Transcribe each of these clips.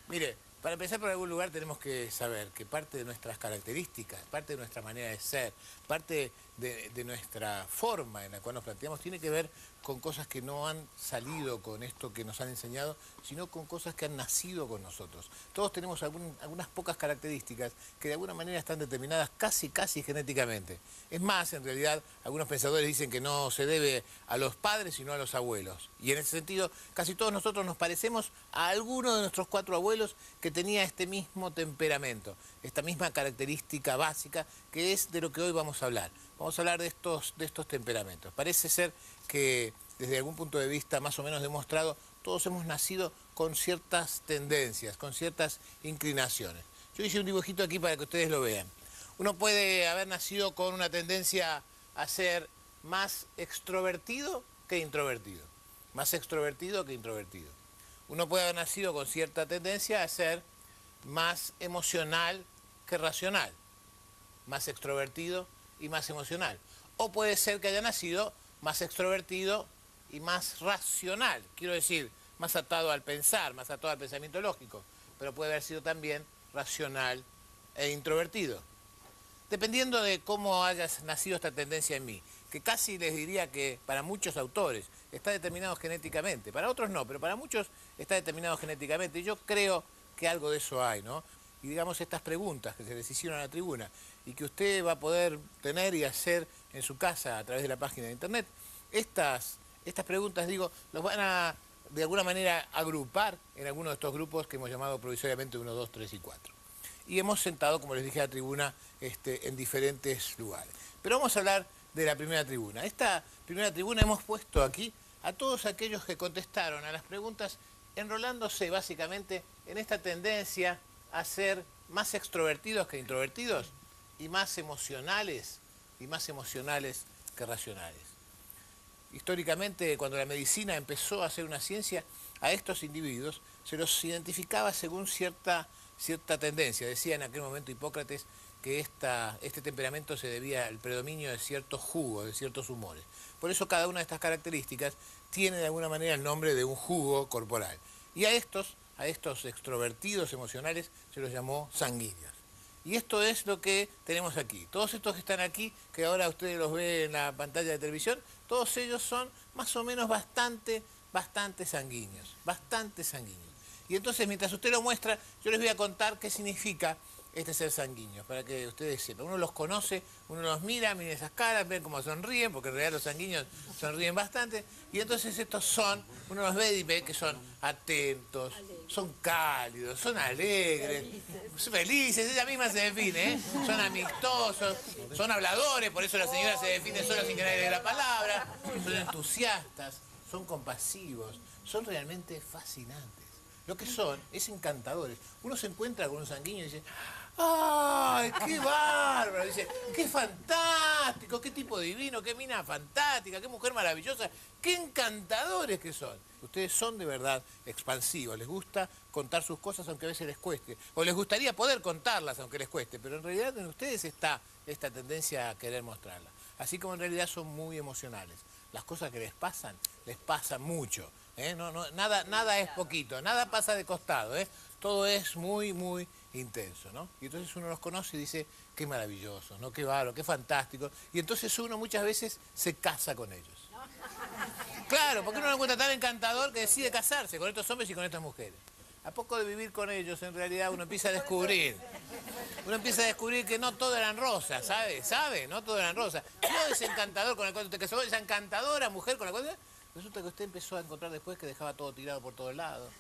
Mire, para empezar por algún lugar tenemos que saber que parte de nuestras características, parte de nuestra manera de ser, parte de nuestra forma en la cual nos planteamos, tiene que ver con cosas que no han salido con esto que nos han enseñado, sino con cosas que han nacido con nosotros. Todos tenemos algunas pocas características que de alguna manera están determinadas casi genéticamente. Es más, en realidad, algunos pensadores dicen que no se debe a los padres, sino a los abuelos. Y en ese sentido, casi todos nosotros nos parecemos a alguno de nuestros 4 abuelos que tenía este mismo temperamento, esta misma característica básica, que es de lo que hoy vamos a hablar. Vamos a hablar de estos temperamentos. Parece ser que desde algún punto de vista más o menos demostrado, todos hemos nacido con ciertas tendencias, con ciertas inclinaciones. Yo hice un dibujito aquí para que ustedes lo vean. Uno puede haber nacido con una tendencia a ser más extrovertido que introvertido. Más extrovertido que introvertido. Uno puede haber nacido con cierta tendencia a ser más emocional que racional. Más extrovertido y más emocional. O puede ser que haya nacido más extrovertido y más racional. Quiero decir, más atado al pensar, más atado al pensamiento lógico. Pero puede haber sido también racional e introvertido. Dependiendo de cómo haya nacido esta tendencia en mí, que casi les diría que para muchos autores está determinado genéticamente, para otros no, pero para muchos está determinado genéticamente. Y yo creo que algo de eso hay, ¿no? Y digamos estas preguntas que se les hicieron a la tribuna y que usted va a poder tener y hacer en su casa a través de la página de internet, estas preguntas, digo, los van a de alguna manera agrupar en alguno de estos grupos que hemos llamado provisoriamente 1, 2, 3 y 4. Y hemos sentado, como les dije, a la tribuna en diferentes lugares. Pero vamos a hablar de la primera tribuna. Esta primera tribuna hemos puesto aquí a todos aquellos que contestaron a las preguntas enrolándose básicamente en esta tendencia a ser más extrovertidos que introvertidos y más emocionales que racionales. Históricamente, cuando la medicina empezó a ser una ciencia, a estos individuos se los identificaba según cierta tendencia. Decía en aquel momento Hipócrates que este temperamento se debía al predominio de ciertos jugos, de ciertos humores. Por eso cada una de estas características tiene de alguna manera el nombre de un jugo corporal. Y a estos extrovertidos emocionales se los llamó sanguíneos. Y esto es lo que tenemos aquí. Todos estos que están aquí, que ahora ustedes los ven en la pantalla de televisión, todos ellos son más o menos bastante sanguíneos, bastante sanguíneos. Y entonces, mientras usted lo muestra, yo les voy a contar qué significa este ser sanguíneo, para que ustedes sepan. Uno los conoce, uno los mira, miren esas caras, ven cómo sonríen, porque en realidad los sanguíneos sonríen bastante. Y entonces estos son, uno los ve y ve que son atentos, son cálidos, son alegres, felices, ella misma se define, ¿eh? Son amistosos, son habladores, por eso la señora se define sola sin que nadie le dé la palabra, son entusiastas, son compasivos, son realmente fascinantes. Lo que son es encantadores. Uno se encuentra con un sanguíneo y dice, ¡ay, qué bárbaro! Dice, ¡qué fantástico! ¡Qué tipo divino! ¡Qué mina fantástica! ¡Qué mujer maravillosa! ¡Qué encantadores que son! Ustedes son de verdad expansivos. Les gusta contar sus cosas aunque a veces les cueste. O les gustaría poder contarlas aunque les cueste. Pero en realidad en ustedes está esta tendencia a querer mostrarlas. Así como en realidad son muy emocionales. Las cosas que les pasan mucho. Nada es poquito, nada pasa de costado, todo es muy intenso, ¿no? Y entonces uno los conoce y dice, qué maravilloso, ¿no? Qué bárbaro, qué fantástico. Y entonces uno muchas veces se casa con ellos. Claro, porque uno lo encuentra tan encantador que decide casarse con estos hombres y con estas mujeres. A poco de vivir con ellos, en realidad, uno empieza a descubrir. Que no todo eran rosas, ¿sabe? No todo eran rosas. No es encantador con el cual usted casó, esa encantadora mujer con la cual... Resulta que usted empezó a encontrar después que dejaba todo tirado por todos lados,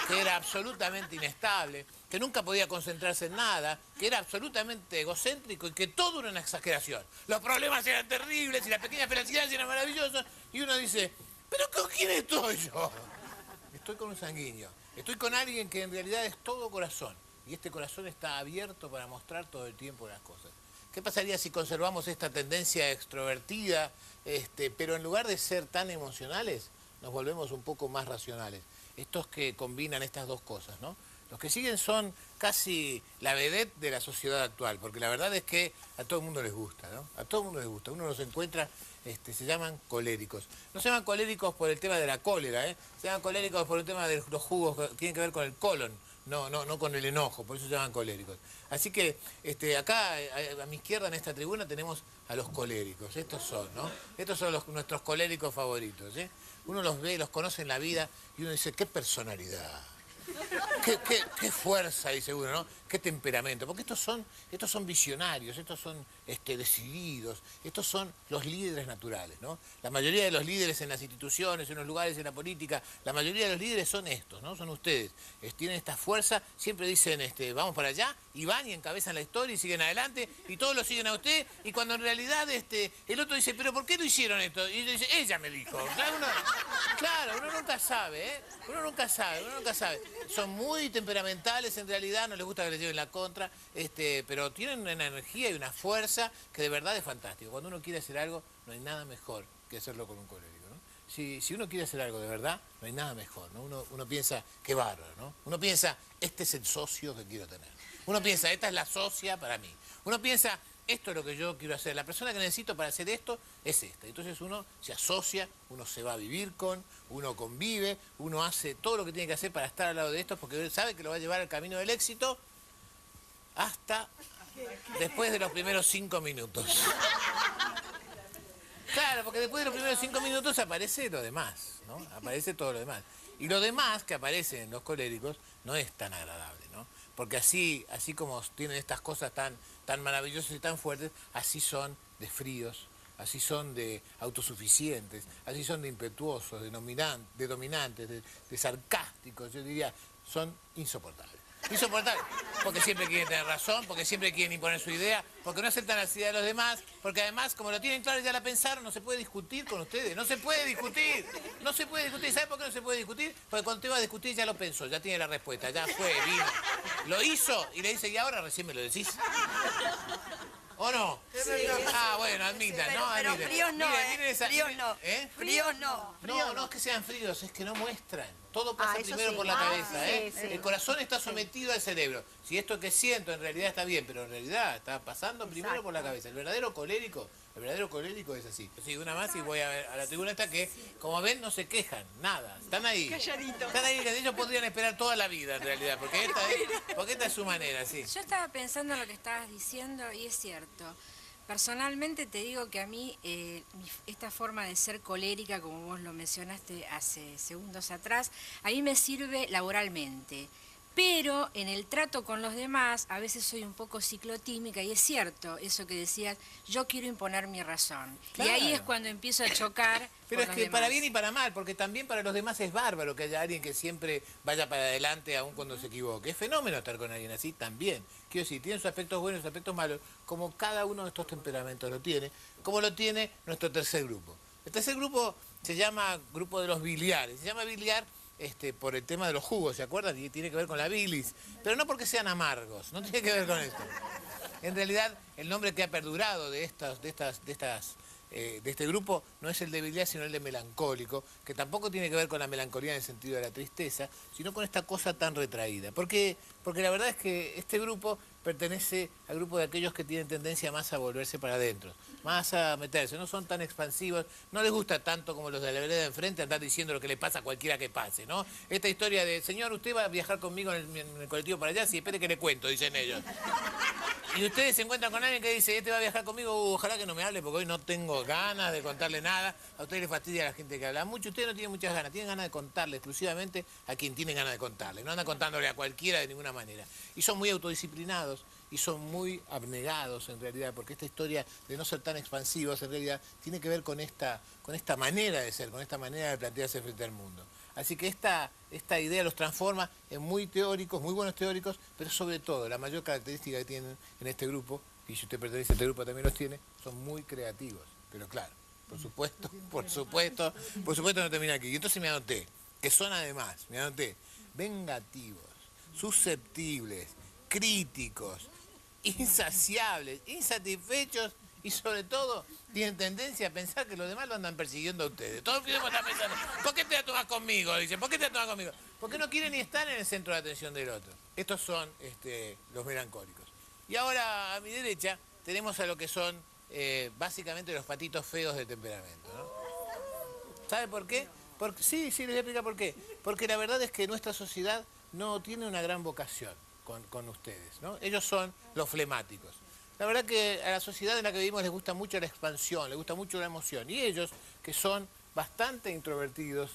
que era absolutamente inestable, que nunca podía concentrarse en nada, que era absolutamente egocéntrico y que todo era una exageración. Los problemas eran terribles y las pequeñas felicidades eran maravillosas. Y uno dice, ¿pero con quién estoy yo? Estoy con un sanguíneo. Estoy con alguien que en realidad es todo corazón. Y este corazón está abierto para mostrar todo el tiempo las cosas. ¿Qué pasaría si conservamos esta tendencia extrovertida, pero en lugar de ser tan emocionales, nos volvemos un poco más racionales? Estos que combinan estas dos cosas, ¿no? Los que siguen son casi la vedette de la sociedad actual, porque la verdad es que a todo el mundo les gusta, ¿no? A todo el mundo les gusta. Uno los encuentra, se llaman coléricos. No se llaman coléricos por el tema de la cólera, Se llaman coléricos por el tema de los jugos que tienen que ver con el colon. no con el enojo, por eso se llaman coléricos. Así que acá a mi izquierda en esta tribuna tenemos a los coléricos, estos son, ¿no? Estos son nuestros coléricos favoritos, ¿eh? Uno los ve, los conoce en la vida y uno dice, qué personalidad. Qué fuerza, dice uno, ¿no? Qué temperamento. Porque estos son visionarios, estos son decididos, estos son los líderes naturales, ¿no? La mayoría de los líderes en las instituciones, en los lugares, en la política, la mayoría de los líderes son estos, ¿no? Son ustedes. Tienen esta fuerza, siempre dicen, vamos para allá, y van y encabezan la historia y siguen adelante, y todos lo siguen a usted, y cuando en realidad el otro dice, pero ¿por qué no hicieron esto? Y dice, ella me dijo. Claro, uno nunca sabe, ¿eh? Uno nunca sabe. Son muy temperamentales en realidad, no les gusta que les lleven la contra, pero tienen una energía y una fuerza que de verdad es fantástico. Cuando uno quiere hacer algo, no hay nada mejor que hacerlo con un colérico, ¿no? Si uno quiere hacer algo de verdad, no hay nada mejor, ¿no? Uno piensa, qué bárbaro, ¿no? Uno piensa, este es el socio que quiero tener. Uno piensa, esta es la socia para mí. Uno piensa, esto es lo que yo quiero hacer. La persona que necesito para hacer esto es esta. Entonces uno se asocia, uno se va a vivir con, uno convive, uno hace todo lo que tiene que hacer para estar al lado de estos porque sabe que lo va a llevar al camino del éxito hasta después de los primeros 5 minutos. Claro, porque después de los primeros 5 minutos aparece lo demás, ¿no? Aparece todo lo demás. Y lo demás que aparece en los coléricos no es tan agradable, ¿no? Porque así como tienen estas cosas tan maravillosas y tan fuertes, así son de fríos, así son de autosuficientes, así son de impetuosos, de dominantes, de sarcásticos, yo diría, son insoportables. Insoportables, porque siempre quieren tener razón, porque siempre quieren imponer su idea, porque no aceptan las ideas de los demás, porque además, como lo tienen claro y ya la pensaron, no se puede discutir con ustedes, no se puede discutir. ¿Sabe por qué no se puede discutir? Porque cuando te va a discutir ya lo pensó, ya tiene la respuesta, ya fue, vino, lo hizo y le dice, y ahora recién me lo decís. ¿O no? Sí. Ah, bueno, admitan, Sí, ¿no? pero Admitan. fríos no, Fríos no. ¿Eh? Fríos no. No es que sean fríos, es que no muestran. Todo pasa eso primero sí. por la cabeza, sí, ¿eh? sí. El corazón está sometido al cerebro. Si esto que siento en realidad está bien, pero en realidad está pasando primero por la cabeza. El verdadero colérico es así. Sí, una más y voy a la tribuna esta que, como ven, no se quejan, nada. Están ahí. Calladitos. Están ahí, que ellos podrían esperar toda la vida en realidad, porque esta es su manera, sí. Yo estaba pensando en lo que estabas diciendo y es cierto. Personalmente te digo que a mí esta forma de ser colérica, como vos lo mencionaste hace segundos atrás, a mí me sirve laboralmente. Pero en el trato con los demás a veces soy un poco ciclotímica y es cierto eso que decías, yo quiero imponer mi razón. Claro. Y ahí es cuando empiezo a chocar. Pero es con que los para demás. bien y para mal, porque también para los demás es bárbaro que haya alguien que siempre vaya para adelante aun cuando se equivoque. Es fenómeno estar con alguien así también. Quiero decir, tiene sus aspectos buenos y sus aspectos malos, como cada uno de estos temperamentos lo tiene, como lo tiene nuestro tercer grupo. El tercer grupo se llama grupo de los biliares. Se llama biliar por el tema de los jugos, ¿se acuerdan? Y tiene que ver con la bilis, pero no porque sean amargos, no tiene que ver con esto. En realidad, el nombre que ha perdurado de este grupo no es el de biliar, sino el de melancólico, que tampoco tiene que ver con la melancolía en el sentido de la tristeza, sino con esta cosa tan retraída. ¿Por qué? Porque la verdad es que este grupo pertenece al grupo de aquellos que tienen tendencia más a volverse para adentro, más a meterse, no son tan expansivos, no les gusta tanto como los de la vereda de enfrente andar diciendo lo que le pasa a cualquiera que pase, ¿no? Esta historia de, señor, usted va a viajar conmigo en el colectivo para allá, sí, espere que le cuento, dicen ellos. Y ustedes se encuentran con alguien que dice, este va a viajar conmigo, ojalá que no me hable porque hoy no tengo ganas de contarle nada. A ustedes les fastidia a la gente que habla mucho, ustedes no tienen muchas ganas, tienen ganas de contarle exclusivamente a quien tienen ganas de contarle, no andan contándole a cualquiera de ninguna manera. Y son muy autodisciplinados y son muy abnegados en realidad, porque esta historia de no ser tan expansivos en realidad tiene que ver con esta manera de ser, con esta manera de plantearse frente al mundo. Así que esta idea los transforma en muy teóricos, muy buenos teóricos, pero sobre todo la mayor característica que tienen en este grupo, y si usted pertenece a este grupo también los tiene, son muy creativos. Pero claro, por supuesto no termina aquí. Y entonces me anoté, que son además, vengativos, susceptibles, críticos, insaciables, insatisfechos y sobre todo tienen tendencia a pensar que los demás lo andan persiguiendo a ustedes. Todo el tiempo están pensando, ¿por qué te la tomas conmigo? Dicen, ¿por qué te la tomas conmigo? Porque no quieren ni estar en el centro de atención del otro. Estos son los melancólicos. Y ahora a mi derecha tenemos a lo que son básicamente los patitos feos de temperamento, ¿no? ¿Sabe por qué? Sí, les voy a explicar por qué. Porque la verdad es que nuestra sociedad no tiene una gran vocación con ustedes, ¿no? Ellos son los flemáticos. La verdad que a la sociedad en la que vivimos les gusta mucho la expansión, les gusta mucho la emoción. Y ellos, que son bastante introvertidos,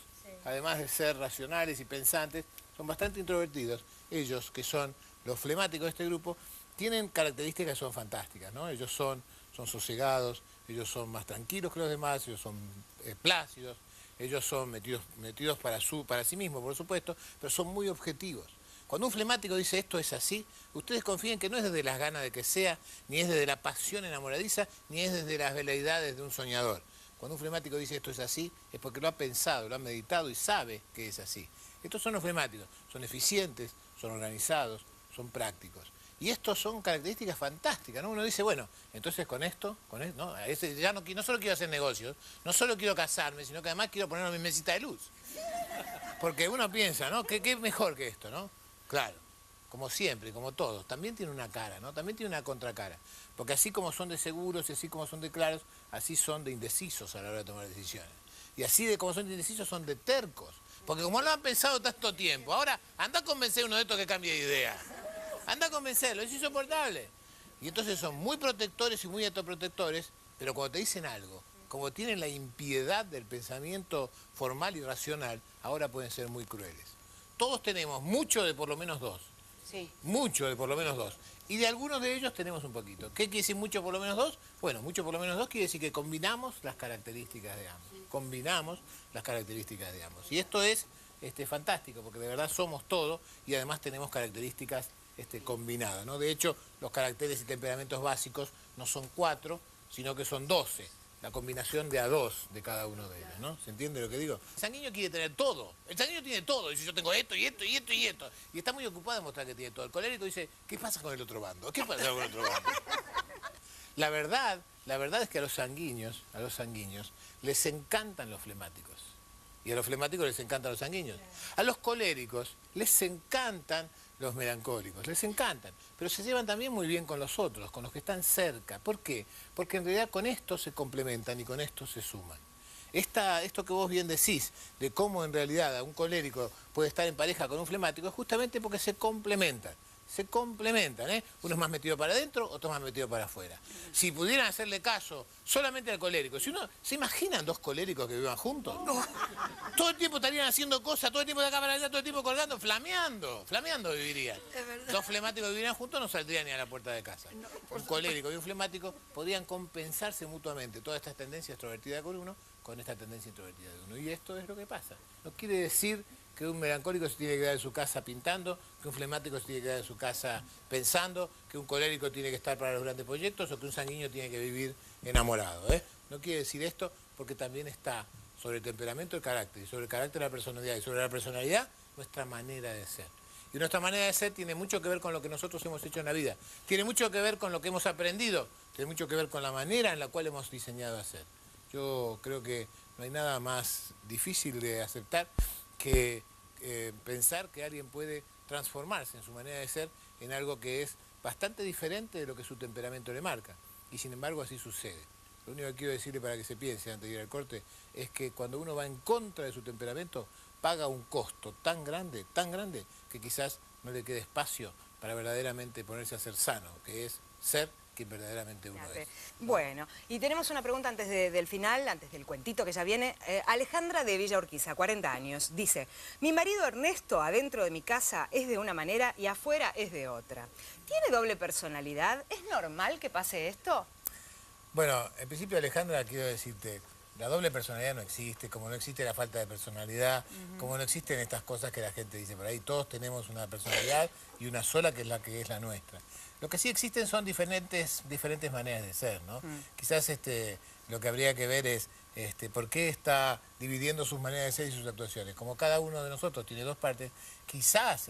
además de ser racionales y pensantes, son bastante introvertidos. Ellos, que son los flemáticos de este grupo, tienen características que son fantásticas, ¿no? Ellos son sosegados, ellos son más tranquilos que los demás, ellos son plácidos, ellos son metidos para sí mismos, por supuesto, pero son muy objetivos. Cuando un flemático dice esto es así, ustedes confíen que no es desde las ganas de que sea, ni es desde la pasión enamoradiza, ni es desde las veleidades de un soñador. Cuando un flemático dice esto es así, es porque lo ha pensado, lo ha meditado y sabe que es así. Estos son los flemáticos, son eficientes, son organizados, son prácticos. Y estos son características fantásticas, ¿no? Uno dice, bueno, entonces con esto ¿no? Ya no solo quiero hacer negocios, no solo quiero casarme, sino que además quiero ponerme mi mesita de luz. Porque uno piensa, ¿no? ¿Qué mejor que esto, no? Claro, como siempre, como todos, también tiene una cara, ¿no? También tiene una contracara. Porque así como son de seguros y así como son de claros, así son de indecisos a la hora de tomar decisiones. Y así de como son de indecisos, son de tercos. Porque como lo han pensado tanto tiempo, ahora anda a convencer a uno de estos que cambie de idea. Anda a convencerlo, es insoportable. Y entonces son muy protectores y muy autoprotectores, pero cuando te dicen algo, como tienen la impiedad del pensamiento formal y racional, ahora pueden ser muy crueles. Todos tenemos mucho de por lo menos dos. Sí. Mucho de por lo menos dos. Y de algunos de ellos tenemos un poquito. ¿Qué quiere decir mucho por lo menos dos? Bueno, mucho por lo menos dos quiere decir que combinamos las características de ambos. Combinamos las características de ambos. Y esto es fantástico, porque de verdad somos todo y además tenemos características combinadas, ¿no? De hecho, los caracteres y temperamentos básicos no son 4, sino que son 12. La combinación de a 2 de cada uno de ellos, ¿no? ¿Se entiende lo que digo? El sanguíneo quiere tener todo. El sanguíneo tiene todo. Dice, yo tengo esto y esto y esto y esto. Y está muy ocupado de mostrar que tiene todo. El colérico dice, ¿qué pasa con el otro bando? ¿Qué pasa con el otro bando? La verdad es que a los sanguíneos les encantan los flemáticos. Y a los flemáticos les encantan los sanguíneos. A los coléricos les encantan los melancólicos, les encantan, pero se llevan también muy bien con los otros, con los que están cerca. ¿Por qué? Porque en realidad con esto se complementan y con esto se suman. Esto que vos bien decís, de cómo en realidad un colérico puede estar en pareja con un flemático, es justamente porque se complementan. Se complementan, ¿eh? Uno es más metido para adentro, otro es más metido para afuera. Si pudieran hacerle caso solamente al colérico, si uno, ¿se imaginan dos coléricos que vivan juntos? No. Todo el tiempo estarían haciendo cosas, todo el tiempo de acá para allá, todo el tiempo colgando, flameando vivirían. Dos flemáticos que vivirían juntos no saldrían ni a la puerta de casa. Un colérico y un flemático podrían compensarse mutuamente todas estas tendencias extrovertidas con uno, con esta tendencia introvertida de uno. Y esto es lo que pasa. No quiere decir que un melancólico se tiene que quedar en su casa pintando, que un flemático se tiene que quedar en su casa pensando, que un colérico tiene que estar para los grandes proyectos o que un sanguíneo tiene que vivir enamorado, ¿eh? No quiere decir esto porque también está sobre el temperamento el carácter, y sobre el carácter la personalidad, y sobre la personalidad nuestra manera de ser. Y nuestra manera de ser tiene mucho que ver con lo que nosotros hemos hecho en la vida, tiene mucho que ver con lo que hemos aprendido, tiene mucho que ver con la manera en la cual hemos diseñado a ser. Yo creo que no hay nada más difícil de aceptar que pensar que alguien puede transformarse en su manera de ser en algo que es bastante diferente de lo que su temperamento le marca. Y sin embargo así sucede. Lo único que quiero decirle para que se piense antes de ir al corte es que cuando uno va en contra de su temperamento paga un costo tan grande, que quizás no le quede espacio para verdaderamente ponerse a ser sano, que es ser quien verdaderamente uno es. Bueno, y tenemos una pregunta antes del final, antes del cuentito que ya viene. Alejandra de Villa Urquiza, 40 años, dice: mi marido Ernesto adentro de mi casa es de una manera y afuera es de otra. ¿Tiene doble personalidad? ¿Es normal que pase esto? Bueno, en principio, Alejandra, quiero decirte, la doble personalidad no existe, como no existe la falta de personalidad, como no existen estas cosas que la gente dice por ahí. Todos tenemos una personalidad y una sola que es la nuestra. Lo que sí existen son diferentes maneras de ser, ¿no? Quizás lo que habría que ver es por qué está dividiendo sus maneras de ser y sus actuaciones. Como cada uno de nosotros tiene dos partes, quizás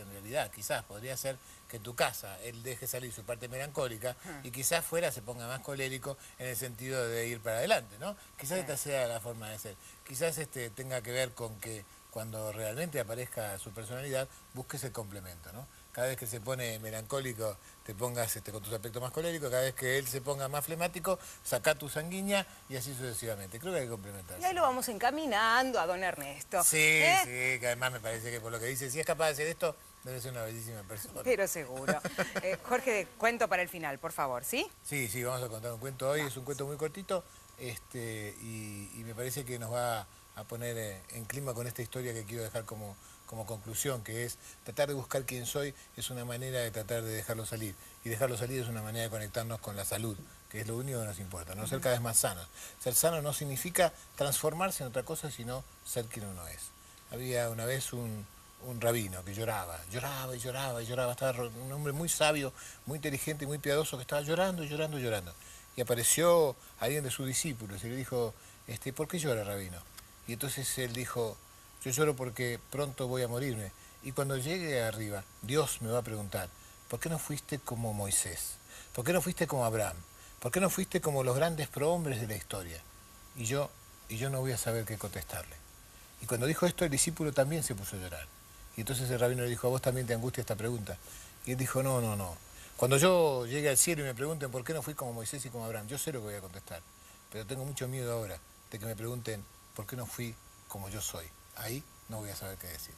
podría ser que en tu casa él deje salir su parte melancólica y quizás fuera se ponga más colérico en el sentido de ir para adelante, ¿no? Quizás esta sea la forma de ser. Quizás tenga que ver con que cuando realmente aparezca su personalidad, busques el complemento, ¿no? Cada vez que se pone melancólico, te pongas con tus aspectos más coléricos. Cada vez que él se ponga más flemático, saca tu sanguínea y así sucesivamente. Creo que hay que complementarse. Y ahí lo vamos encaminando a don Ernesto. Sí, sí, que además me parece que por lo que dice, si es capaz de hacer esto, Debe ser una bellísima persona. Pero seguro. Jorge, cuento para el final, por favor, ¿sí? Sí, sí, vamos a contar un cuento hoy. Es un cuento muy cortito y me parece que nos va a poner en clima con esta historia que quiero dejar como conclusión, que es tratar de buscar quién soy, es una manera de tratar de dejarlo salir. Y dejarlo salir es una manera de conectarnos con la salud, que es lo único que nos importa, no ser cada vez más sanos. Ser sano no significa transformarse en otra cosa, sino ser quien uno es. Había una vez un rabino que lloraba, estaba un hombre muy sabio, muy inteligente y muy piadoso que estaba llorando. Y apareció alguien de sus discípulos y le dijo, ¿por qué llora, rabino? Y entonces él dijo, yo lloro porque pronto voy a morirme. Y cuando llegue arriba, Dios me va a preguntar, ¿por qué no fuiste como Moisés? ¿Por qué no fuiste como Abraham? ¿Por qué no fuiste como los grandes prohombres de la historia? Y yo no voy a saber qué contestarle. Y cuando dijo esto, el discípulo también se puso a llorar. Y entonces el rabino le dijo, ¿a vos también te angustia esta pregunta? Y él dijo, no. Cuando yo llegue al cielo y me pregunten por qué no fui como Moisés y como Abraham, yo sé lo que voy a contestar. Pero tengo mucho miedo ahora de que me pregunten por qué no fui como yo soy. Ahí no voy a saber qué decir.